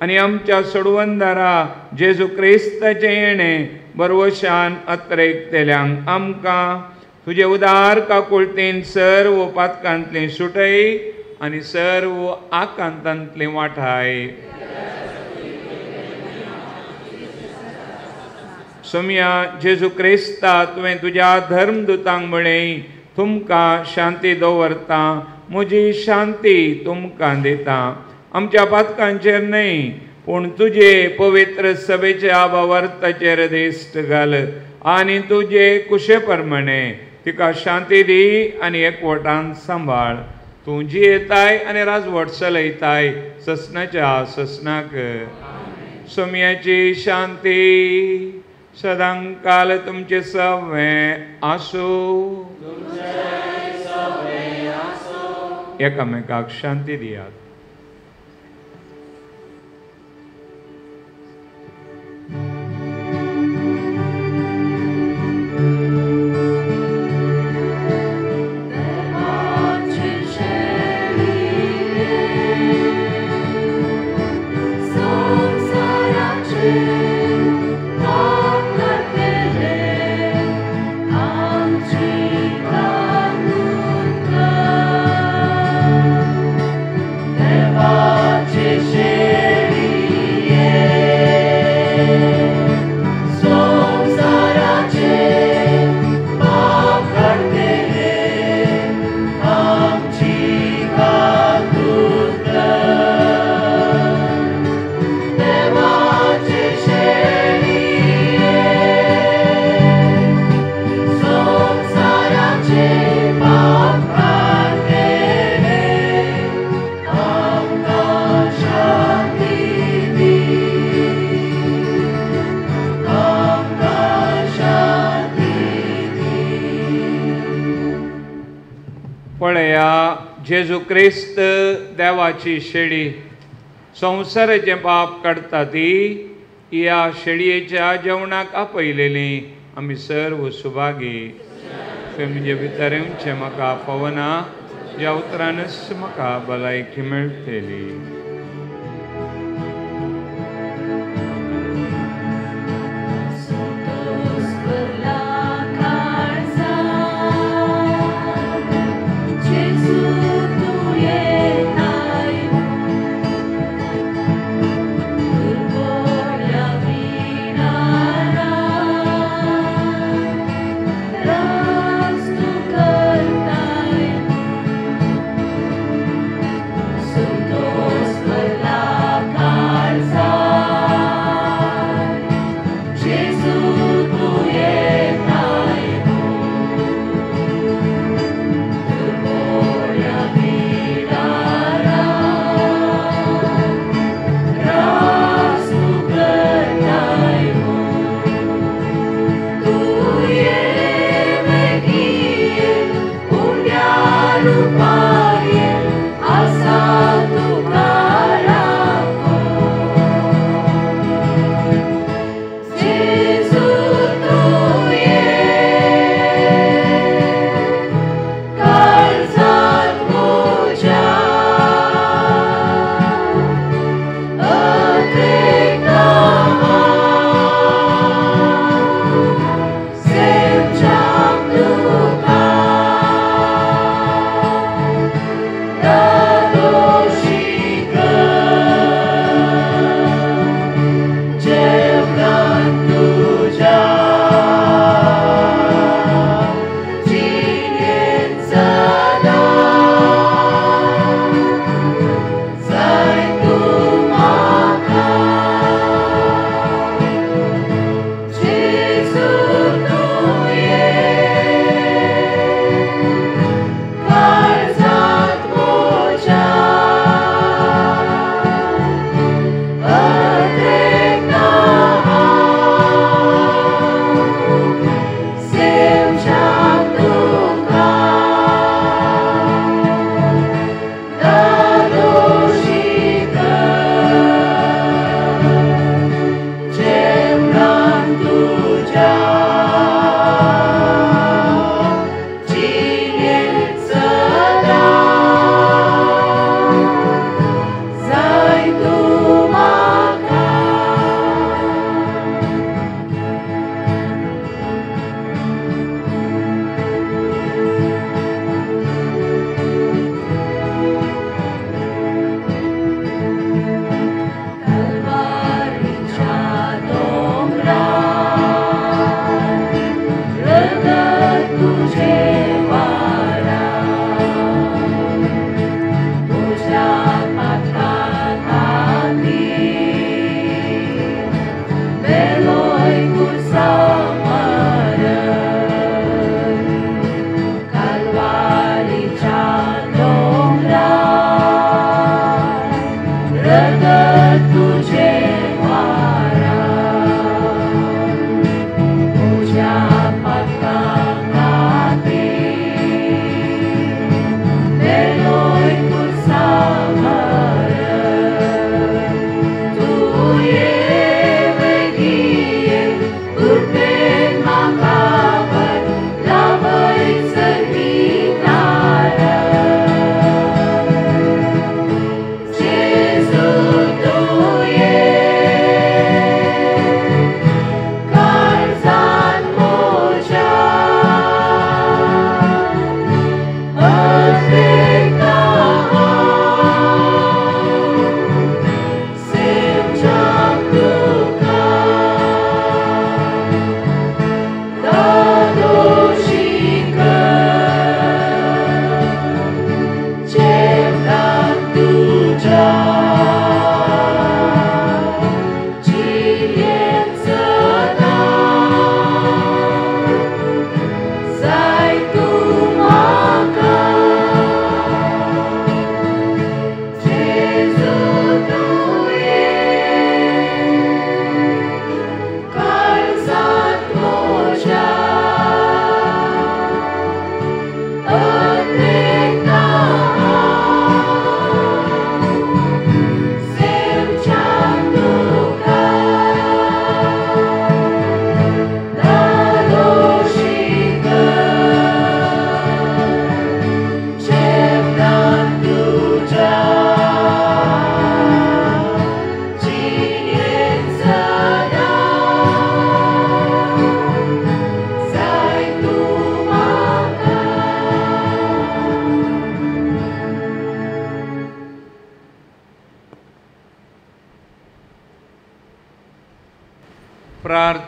Speaker 1: आनी आमच्या सोडवंदारा जेजू क्रिस्ताचें येणें बरवशान अत्रेकतेल्यांक आमकां तुजे उदार काकुळतेन सर्व पातकांतली सुटय आनी सर्व आकांतांतली वाठाय. सोम्या जेजू क्रिस्ता, तुवें तुज्या धर्मदुतांक म्हळें, तुमकां शांती दवरता, म्हजी शांती तुमकां दिता. आमच्या पातकांचेर न्हय पूण तुजे पवित्र सभेचे आभावार्थाचेर दिश्ट घाल आनी तुजे कुशे प्रमाणे तिका शांती दी आनी एकवटान सांबाळ. तूं जियेताय आनी राजवट चलयताय ससनाच्या ससनाक. सोम्याची शांती सदांकाल तुमचे सवें आसूं. एकामेकाक शांती दियात. पळया जेजू क्रिस्त देवाची शेळी संवसाराचें पाप काडटा ती ह्या शेळयेच्या जेवणाक आपयलेली आमी सर्व सुभागी. म्हणजे भितर येवचें म्हाका पवना ज्या उतरानच म्हाका भलायकी मेळटली.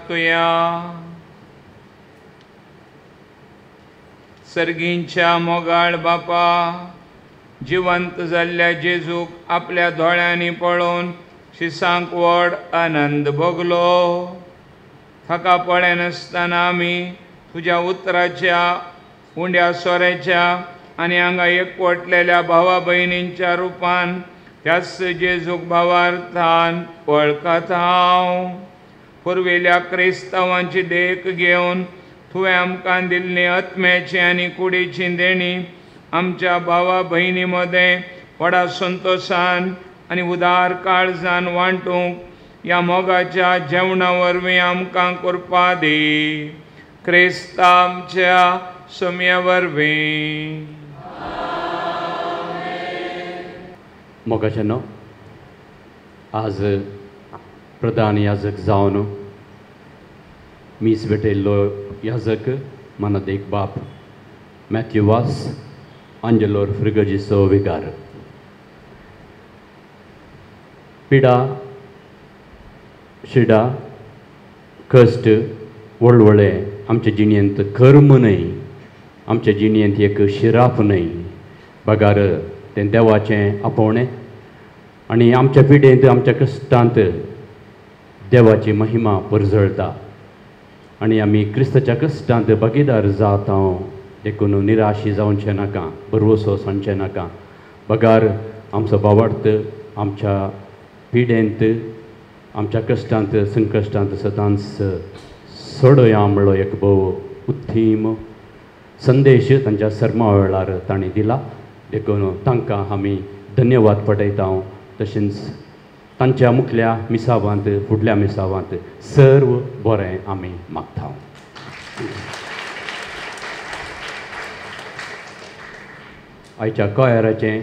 Speaker 1: तुया. सर्गींच्या मोगाळ बापा, जिवंत जाल्ल्या जेजूक आपल्या दोळ्यांनी पळोवन शिसांक व्हड आनंद भोगलो. थाका पळय नासतना आमी तुज्या उतराच्या उंड्या सोऱ्याच्या आनी हांगा एकवटलेल्या भावा भयणींच्या रुपान त्याच जेजूक भावार्थान वळखत हांव. पुर्विल्ल्या क्रिस्तांवांची देख घेवन तुवें आमकां दिल्ली आत्म्याची आनी कुडीची देणी आमच्या भावा भयणी मदें व्हडा संतोशान आनी उदार काळजान वांटूंक ह्या मोगाच्या जेवणा वरवीं आमकां करपा दी. क्रिस्ता आमच्या सुम्या वरवीं.
Speaker 5: मोगाच्यानो आज प्रधान याजक जावन मीस भेटयल्लो याजक मानदेक बाप मॅथ्यू वास आंजेलोर फ्रिगजिसो विगार. पिडा शिडा कश्ट व्हडले आमच्या जिणेंत कर्म न्हय, आमच्या जिणेंत एक शिराप न्हय. बगार तें देवाचें आपोवणें आनी आमच्या पिडेंत आमच्या कश्टांत देवाची महिमा परजळटा आनी आमी क्रिस्ताच्या कश्टांत भागीदार जाता. देखून निराशी जावचें नाका, बरवसो सांचें नाका. बगार आमचो भावार्थ आमच्या पिडेंत आमच्या कश्टांत संकश्टांत सदांच सोडया म्हणलो एक भोव उत्तीम संदेश तांच्या सर्मा वेळार तांणी दिला. देखून तांकां आमी धन्यवाद पटयता. तशेंच तांच्या मुखल्या मिसावांत फुडल्या मिसावांत सर्व बरें आमी मागता. आयच्या कोयराचें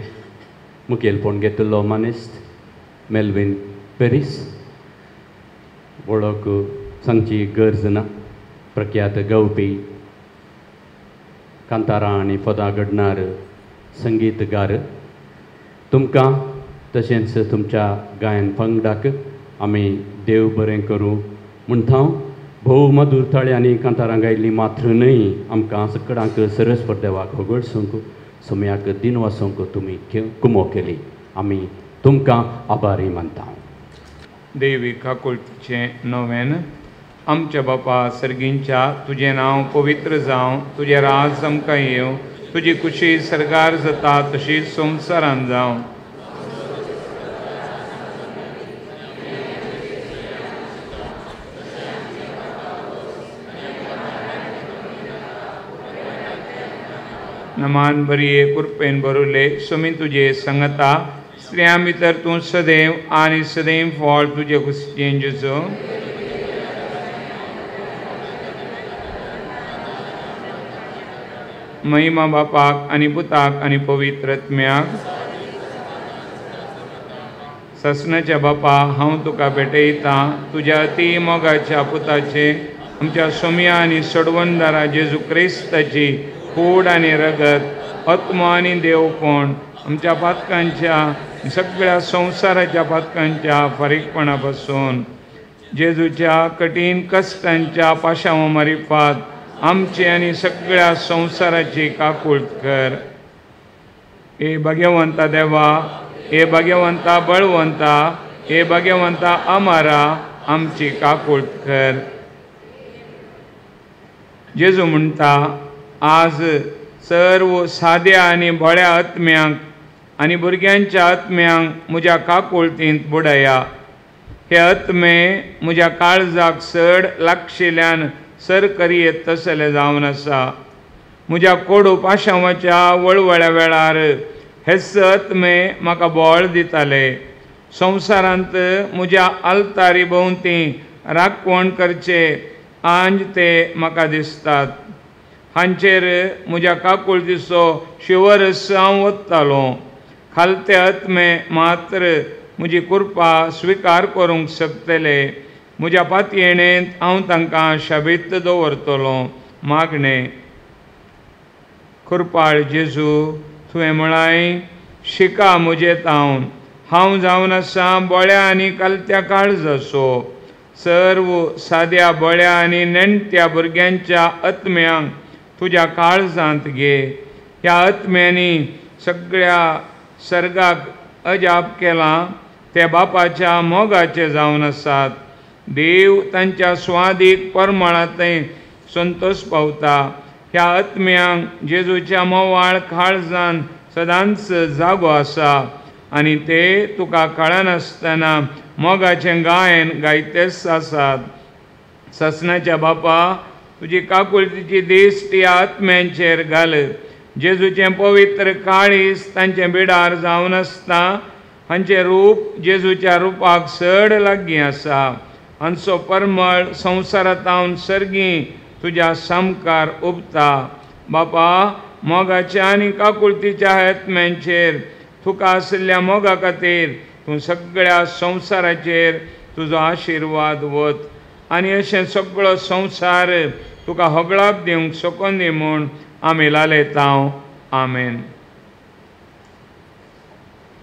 Speaker 5: मुखेलपण घेतिल्लो मानिस्त मेल्विन पेरीस. वळख सांगची गरज ना. प्रख्यात गावपी कांतारां आनी पदां घडणार संगीतगार. तुमकां तशेंच तुमच्या गायन पंगडाक आमी देव बरें करूं म्हणटा. भोव मधुर थाळी आनी कांतारां गायिल्लीं मात्र न्हय, आमकां सगळ्यांक सरस्वत देवाक होगळसूंक सुमयाक दिन वासूंक तुमी कुमो केली. आमी तुमकां आभारी मानता.
Speaker 1: दैवीक आकुलतेचें नोवेन. आमच्या बापा सर्गींच्या तुजें नांव पवित्र जावं, तुजें राज आमकां येवं, तुजी खुशी सर्गार जाता तशीच संवसारांत जावं. नमान बरये कृपेन भरुले सुमी तुजे संगता स्त्रियां भितर तूं सदैव आनी सदैव फळ तुजे कुस्तींचो. महिमा बापाक आनी पुताक आनी पवित्र आत्म्याक. ससनाच्या बापा हांव तुका भेटयतां तुज्या अती मोगाच्या पुताचे आमच्या सोम्या आनी सोडवणदारा जेजू क्रिस्ताची कूड आनी रगत आत्मो आनी देवपण आमच्या पातकांच्या सगळ्या संवसाराच्या पातकांच्या फारीकपणा पासून जेजूच्या कठीण कश्टांच्या पाशांव मारिफात आमची आनी सगळ्या संवसाराची काकूळट कर. हे भाग्यवंता देवा, हे भाग्यवंता बळवंता, हे भाग्यवंता अमारा आमची काकूळट कर. जेजू म्हणटा आज सर्व साद्या आनी भोळ्या आत्म्यांक आनी भुरग्यांच्या आत्म्यांक म्हज्या काकूळटींत बुडया. हे आत्मे म्हज्या काळजाक चड लागशिल्ल्यान सर करियेत तसले जावन आसा. म्हज्या कोडू पाशांवाच्या वळवळ्या वेळार हेच आत्मे म्हाका बोळ दिताले. संवसारांत म्हज्या आल्तारी भोंवती राखवण करचे आंज ते म्हाका दिसतात. हांचेर म्हज्या काकूळटीचो शिवर हांव ओत्तालो. खालते आत्मे मात्र म्हजी कृपा स्विकार करूंक शकतले. म्हज्या पातयेणेंत हांव तांकां शाबीत दवरतलो. मागणें. कृपाळ जेजू तुवें म्हळाय शिका म्हजे तावन हांव जावन आसा बोळ्या आनी कालत्या काळजाचो. सर्व साद्या बळ्या आनी नेणट्या भुरग्यांच्या आत्म्यांक तुज्या काळजांत घे. ह्या आत्म्यांनी सगळ्या सर्गाक अजाप केलां ते बापाच्या मोगाचे जावन आसात. देव तांच्या स्वादीक परमळांतय संतोष पावता. ह्या आत्म्यांक जेजूच्या मोवाळ काळजान सदांच जागो आसा आनी ते तुका कळनासतना मोगाचें गायन गायतेच आसात. ससनाच्या बापा, तुजी काकुळतीची दिश्ट ह्या आत्म्यांचेर घाल. जेजूचें पवित्र काळीज तांचे बिडार जावन आसता. हांचें रूप जेजूच्या रुपाक चड लागीं आसा. हांचो परमळ संवसारांतावन सर्गी तुज्या सामकार उबता. बापा, मोगाच्या आनी काकुळतीच्या आत्म्यांचेर तुका आशिल्ल्या मोगा खातीर तूं सगळ्या संवसाराचेर तुजो आशिर्वाद वत आनी अशें सगळो संवसार तुका होगळाप दिवंक सोकोन दी म्हूण आमी लालयता. आमेन.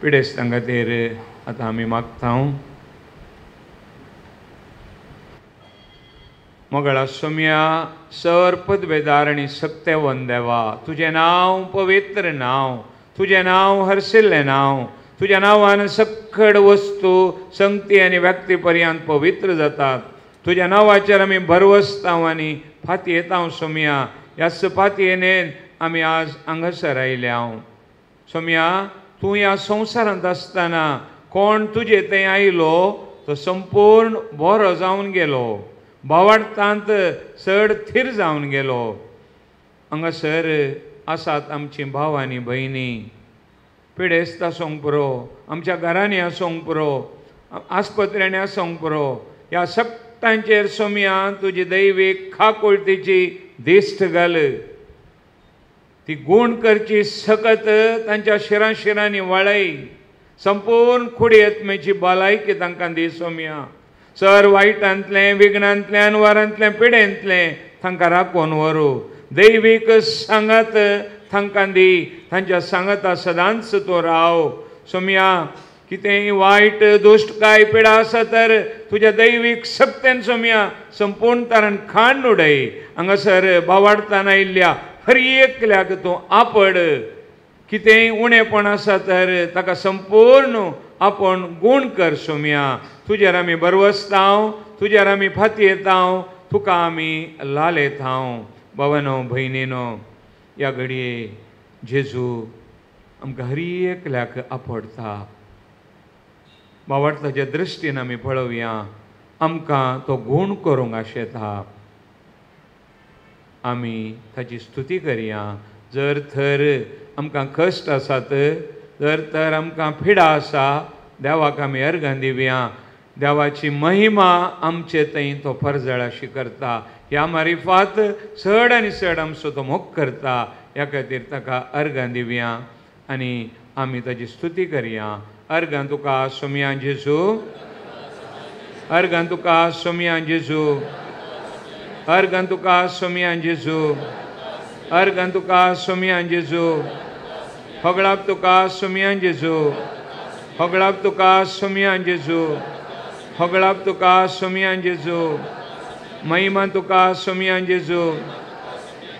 Speaker 1: पिडेस्तां खातीर आतां आमी मागता. मोगळा सोम्या, सर पदवेदार आनी सत्यवन देवा, तुजें नांव पवित्र नांव, तुजें नांव हरशिल्लें नांव. तुज्या नांवान सक्कड वस्तू संगती आनी व्यक्ती पर्यंत पवित्र जातात. तुज्या नांवाचेर आमी भरवसतांव आनी फाती येता. सोम्या, ह्याच फातयेन आमी आज हांगासर आयल्या. सोम्या, तूं ह्या संवसारांत आसतना कोण तुजे थंय आयलो तो संपूर्ण बरो जावन गेलो, भावार्थांत चड थीर जावन गेलो. हांगासर आसात आमची भाव आनी भयणी. पिडेस्त आसूंक पुरो, आमच्या घरांनी आसूंक पुरो, आस्पत्र्यांनी आसूंक पुरो. ह्या सगळ्यांचेर सोम्या तुजी दैवीक खाकुळतीची दिश्ट घाल. ती गूण करची सकत तांच्या शिरांनी वळय. संपूर्ण खुडी आत्मेची भलायकी तांकां दी सोम्या. सर वायटांतलें, विघ्नांतल्यान, वरांतलें, पिडेंतलें तांकां राखून व्हरू. दैवीक सांगात तांकां दी. तांच्या सांगाता सदांच तूं राव. सोम्या, कितेंय वायट दुश्ट काय पिडा आसा तर तुज्या दैवीक सक्तेन सोम्या संपूर्ण तरान खाण उडय. हांगासर भावार्थान आयिल्ल्या हर एकल्याक तूं आपड. कितेंय उणेपण आसा तर ताका संपूर्ण आपण गूण कर. सोम्या, तुजेर आमी बरवसता, तुजेर आमी फाती येता, तुका आमी लालयता. भावानो भयणीनो, ह्या घडये जेजू आमकां हर एकल्याक आपडता. भावार्थाच्या दृश्टीन आमी पळोवया, आमकां तो गूण करूंक आशेता. आमी ताची स्तुती करया. जर तर आमकां कश्ट आसात, जर तर आमकां पिडा आसा, देवाक आमी अर्घां दिवया. देवाची महिमा आमचे थंय तो फरजळाशी करता. ह्या मारिफात चड आनी चड आमचो तो मोग करता. ह्या खातीर ताका अर्घां दिवया आनी आमी ताची स्तुती करया. अर्घां तुका सोम्या जेजू, अर्घां तुका सोम्या जेजू, अर्घां तुका सोम्या जेजू, अर्घां तुका सोम्या जेजू, होगळाक तुका सोम्या जेजू, होगळाक तुका सोम्या जेजू, होगळाक तुका सोम्या जेजू, महिमा तुका सोम्या जेजू,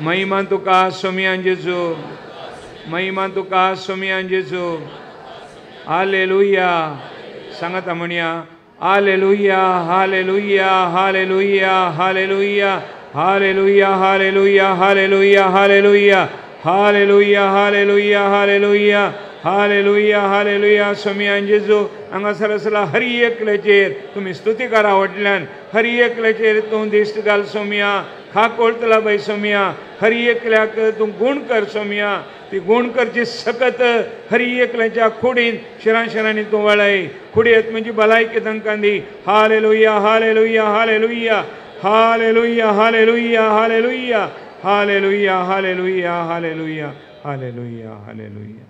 Speaker 1: महिमा तुका सोम्या जेजू, महिमा तुका सोम्या जेजू. हालेलुया. सांगाता म्हणया, hallelujah, hallelujah, hallelujah, hallelujah, hallelujah, hallelujah, hallelujah, hallelujah, hallelujah, hallelujah, hallelujah, hallelujah, hallelujah. सोम्या जेजू हांगासर आसला हर एकल्याचेर तुमी स्तुती करा. वटल्यान हर एकल्याचेर तूं दिश्ट घाल. सोम्या, खाकोळतला बाई. सोम्या, हर एकल्याक तूं गूण कर. सोम्या, ती गूण करची सकत हर एकल्याच्या खुडीन शिरांनी तूं वळय. खुडी आत्म्याची भलायकी तांकां दी. Hallelujah, hallelujah, hallelujah, hallelujah, hallelujah, hallelujah, hallelujah, hallelujah, hallelujah, hallelujah, hallelujah.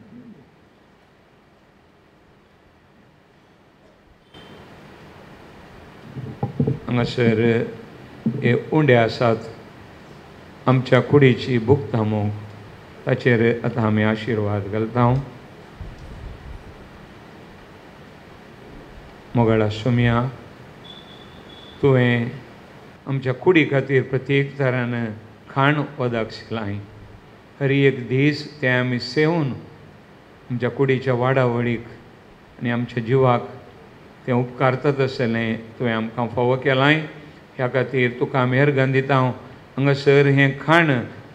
Speaker 1: हांगासर हे उंडे आसात आमच्या कुडीची भूक थांबोवंक. ताचेर आतां आमी आशिर्वाद घालता. मोगळा सोम्या, तुवें आमच्या कुडी खातीर प्रत्येक तरान खाण वदाक शिकलाय. हर एक दीस तें आमी सेवून आमच्या कुडीच्या वाडावडीक आनी आमच्या जिवाक तें उपकारतात आसलें तुवें आमकां फावो केलाय. ह्या खातीर तुका आमी हेरगन दिता. हांगासर हें खाण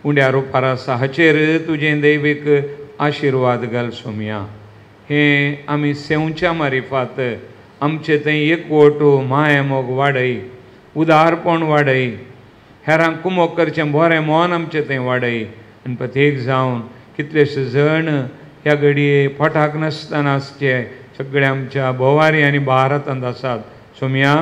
Speaker 1: उंड्या रुपार आसा हाचेर तुजें दैवीक आशिर्वाद घाल सोम्या. हें आमी सेवच्या मारिफात आमचे थंय एकवट माय मोग वाडय, उदारपण वाडय, हेरांक कुमोग करचें बरें मोन आमचें थंय वाडय. आनी प्रत्येक जावन कितलेशे जण ह्या घडये पोटाक नासतना आसचे सगळे आमच्या भोवारी आनी भारतांत आसात. सोम्या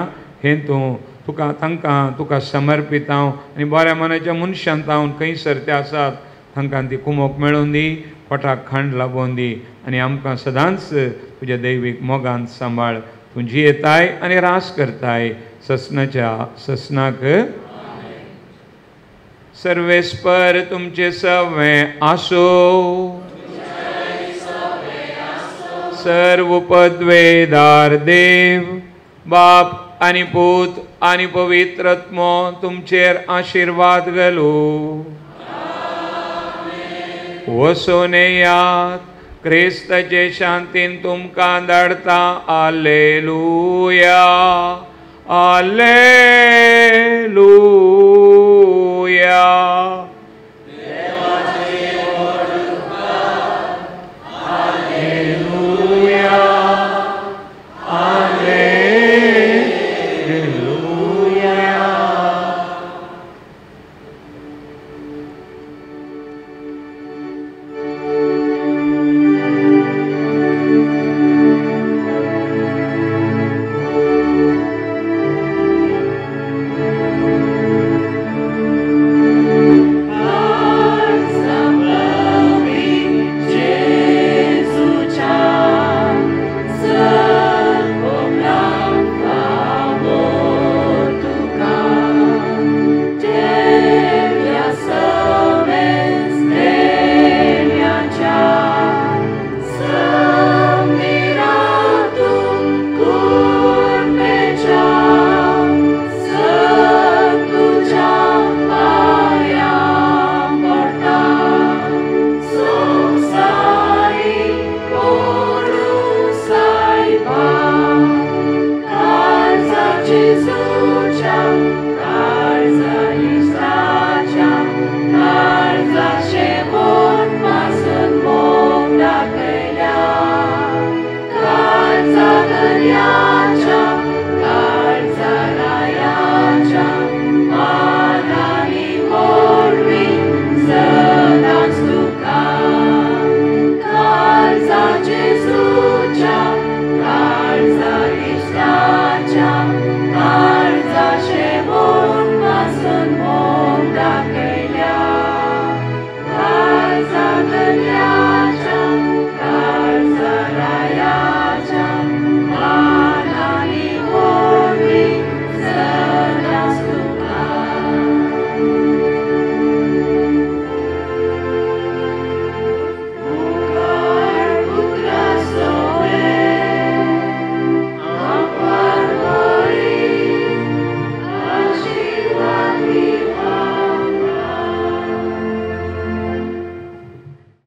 Speaker 1: हें तूं तुका तांकां तुका समर्पीत हांव आनी बऱ्या मनाच्या मनशांत हांव खंयसर ते आसात तांकां ती कुमोक मेळोवन दी, पोटाक खाण लाबोवन दी आनी आमकां सदांच तुज्या दैवीक मोगांत सांबाळ. तूं जियेताय आनी रास करताय ससनाच्या ससनाक. सर्वेस्पर तुमचे सवें आसो. सर्व पदवेदार देव बाप आनी पूत आनी पवित्रत्मो तुमचेर आशिर्वाद घालू. वसोन येयात, क्रिस्ताचे शांतीन तुमकां धाडटा. आलेलुया आलेलुया.